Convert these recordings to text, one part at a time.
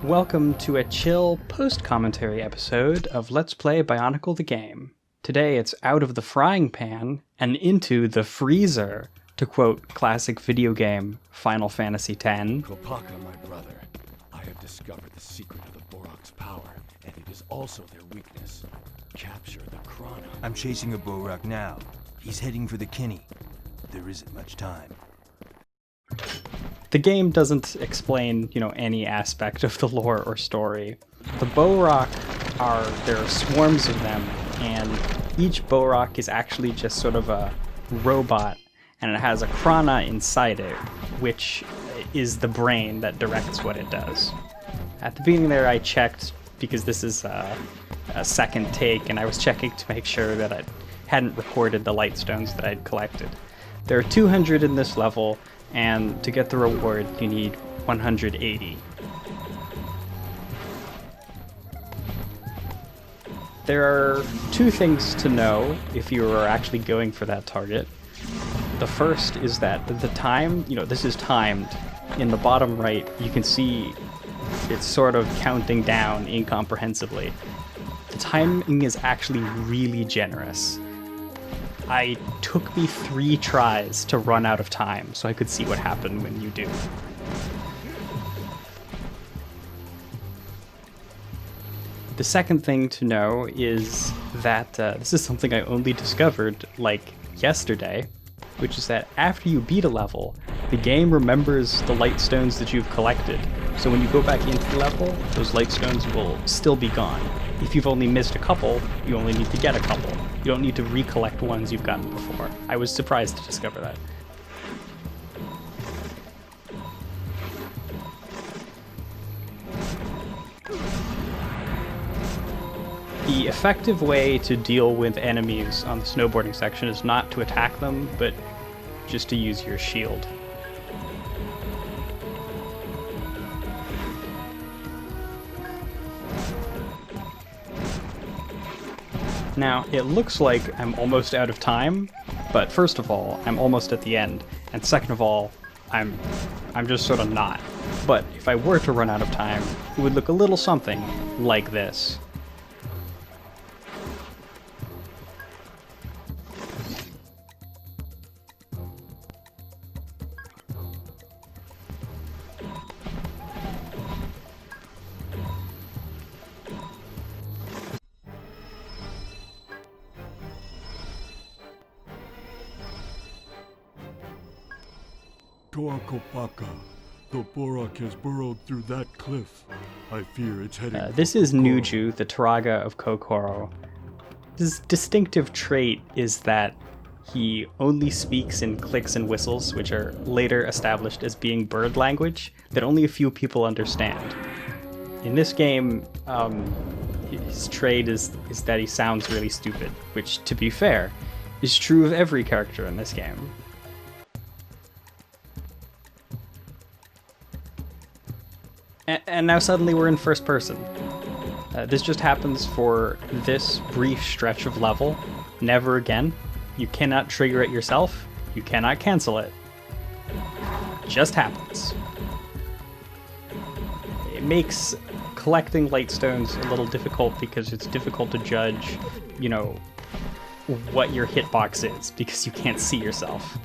Welcome to a chill post-commentary episode of Let's Play Bionicle the Game. Today it's out of the frying pan and into the freezer, to quote classic video game Final Fantasy X. Kopaka, my brother, I have discovered the secret of the Borok's power, and it is also their weakness. Capture the Chrono. I'm chasing a Borok now. He's heading for the Kinney. There isn't much time. The game doesn't explain, any aspect of the lore or story. The Borok there are swarms of them, and each Borok is actually just sort of a robot, and it has a Chrono inside it, which is the brain that directs what it does. At the beginning there I checked, because this is a second take, and I was checking to make sure that I hadn't recorded the light stones that I'd collected. There are 200 in this level, and to get the reward, you need 180. There are two things to know if you are actually going for that target. The first is that the time, this is timed. In the bottom right, you can see it's sort of counting down incomprehensibly. The timing is actually really generous. It took me 3 tries to run out of time, so I could see what happened when you do. The second thing to know is that this is something I only discovered, yesterday, which is that after you beat a level, the game remembers the light stones that you've collected. So when you go back into the level, those light stones will still be gone. If you've only missed a couple, you only need to get a couple. You don't need to recollect ones you've gotten before. I was surprised to discover that. The effective way to deal with enemies on the snowboarding section is not to attack them, but just to use your shield. Now, it looks like I'm almost out of time, but first of all, I'm almost at the end, and second of all, I'm just sort of not. But if I were to run out of time, it would look a little something like this. Kopaka, the Borok has burrowed through that cliff. I fear it's heading This is Nuju, the Turaga of Kokoro. His distinctive trait is that he only speaks in clicks and whistles, which are later established as being bird language that only a few people understand. In this game, his trait is that he sounds really stupid, which, to be fair, is true of every character in this game. And now suddenly we're in first person. This just happens for this brief stretch of level. Never again. You cannot trigger it yourself. You cannot cancel it. Just happens. It makes collecting light stones a little difficult because it's difficult to judge, what your hitbox is because you can't see yourself.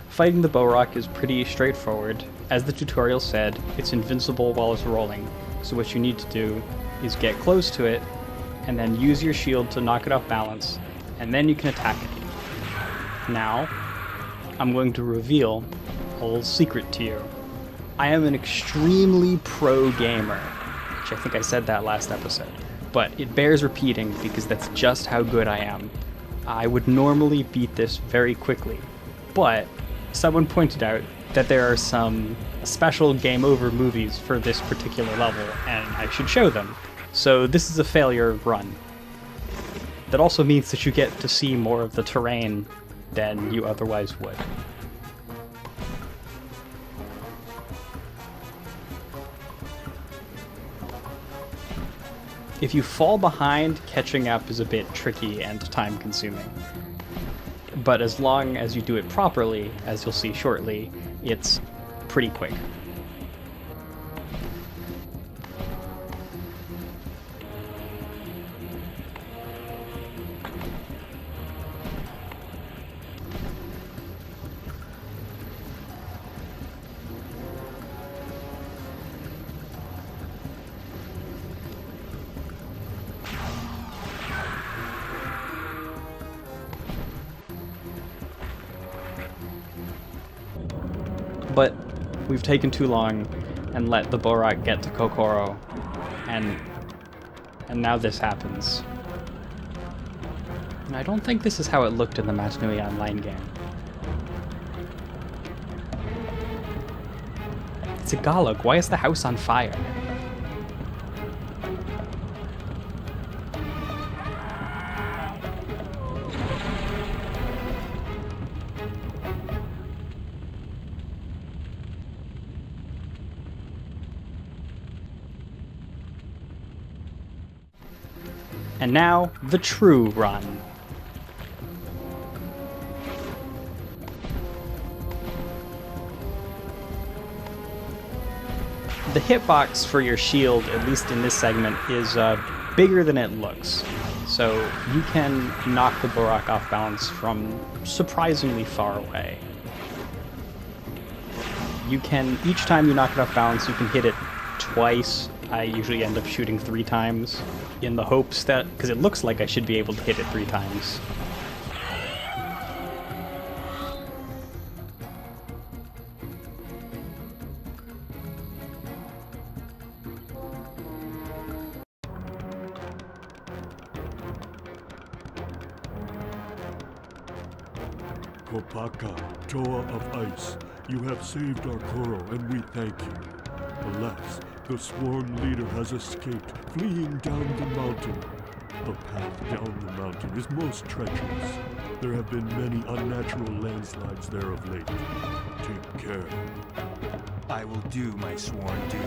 Fighting the Borok is pretty straightforward. As the tutorial said, it's invincible while it's rolling, so what you need to do is get close to it, and then use your shield to knock it off balance, and then you can attack it. Now, I'm going to reveal a little secret to you. I am an extremely pro gamer, which I think I said that last episode, but it bears repeating because that's just how good I am. I would normally beat this very quickly, but someone pointed out that there are some special game over movies for this particular level, and I should show them. So this is a failure run. That also means that you get to see more of the terrain than you otherwise would. If you fall behind, catching up is a bit tricky and time-consuming. but as long as you do it properly, as you'll see shortly, it's pretty quick. But we've taken too long and let the Borak get to Kokoro, and now this happens. And I don't think this is how it looked in the Matanui Online game. It's a Galug. Why is the house on fire? And now, the true run. The hitbox for your shield, at least in this segment, is bigger than it looks. So you can knock the Borak off balance from surprisingly far away. You can, each time you knock it off balance, you can hit it twice. I usually end up shooting 3 times in the hopes that, because it looks like I should be able to hit it 3 times. Kopaka, Toa of Ice, you have saved our Koro, and we thank you. Alas, the sworn leader has escaped, fleeing down the mountain. The path down the mountain is most treacherous. There have been many unnatural landslides there of late. Take care. I will do my sworn duty.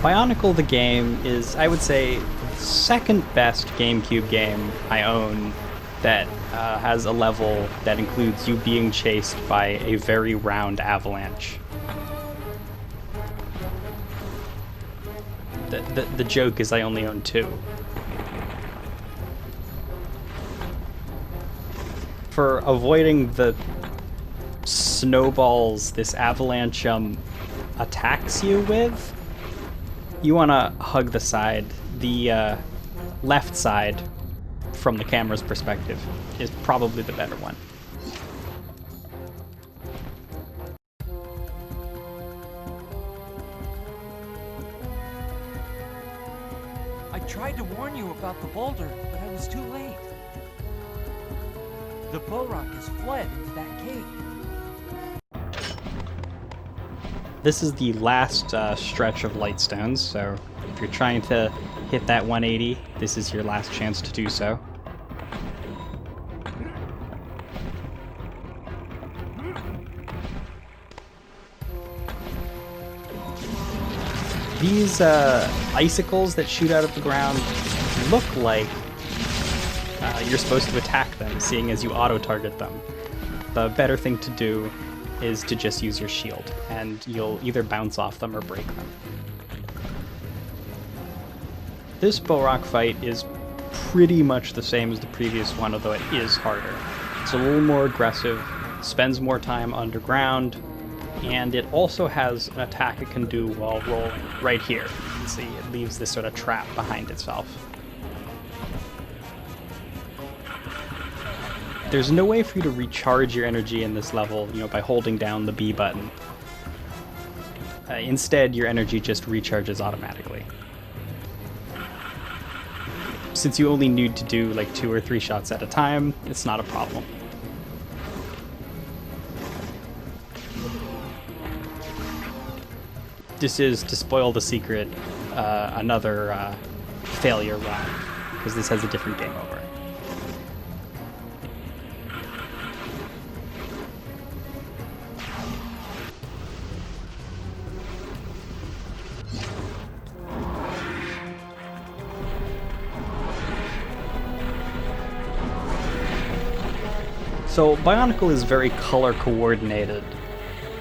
BIONICLE the game is, I would say, the second best GameCube game I own that has a level that includes you being chased by a very round avalanche. The joke is I only own 2. For avoiding the snowballs this avalanche attacks you with, you want to hug the side. The left side, from the camera's perspective, is probably the better one. I tried to warn you about the boulder, but I was too late. The Borak has fled into that cave. This is the last stretch of light stones, so if you're trying to hit that 180, this is your last chance to do so. These icicles that shoot out of the ground look like you're supposed to attack them, seeing as you auto-target them. The better thing to do is to just use your shield, and you'll either bounce off them or break them. This Borak fight is pretty much the same as the previous one, although it is harder. It's a little more aggressive, spends more time underground, and it also has an attack it can do while rolling right here. You can see it leaves this sort of trap behind itself. There's no way for you to recharge your energy in this level, by holding down the B button. Instead, your energy just recharges automatically. Since you only need to do like 2 or 3 shots at a time, it's not a problem. This is, to spoil the secret, another failure run, because this has a different game over. So Bionicle is very color coordinated.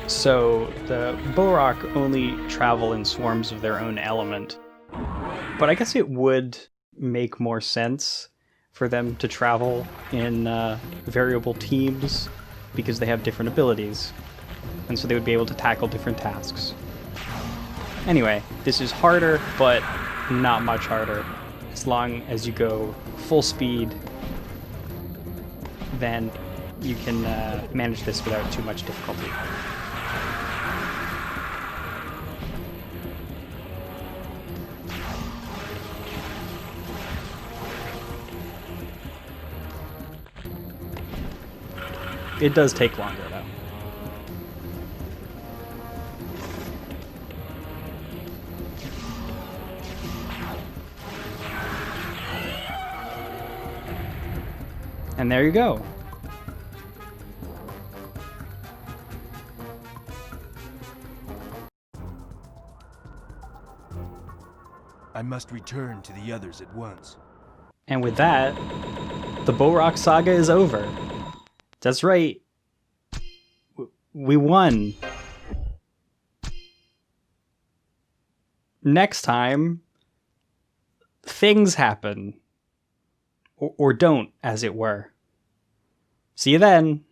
So the Borok only travel in swarms of their own element. But I guess it would make more sense for them to travel in variable teams because they have different abilities. And so they would be able to tackle different tasks. Anyway, this is harder, but not much harder. As long as you go full speed, then you can manage this without too much difficulty. It does take longer, though. And there you go. I must return to the others at once. And with that, the Borok saga is over. That's right. We won. Next time, things happen. Or don't, as it were. See you then.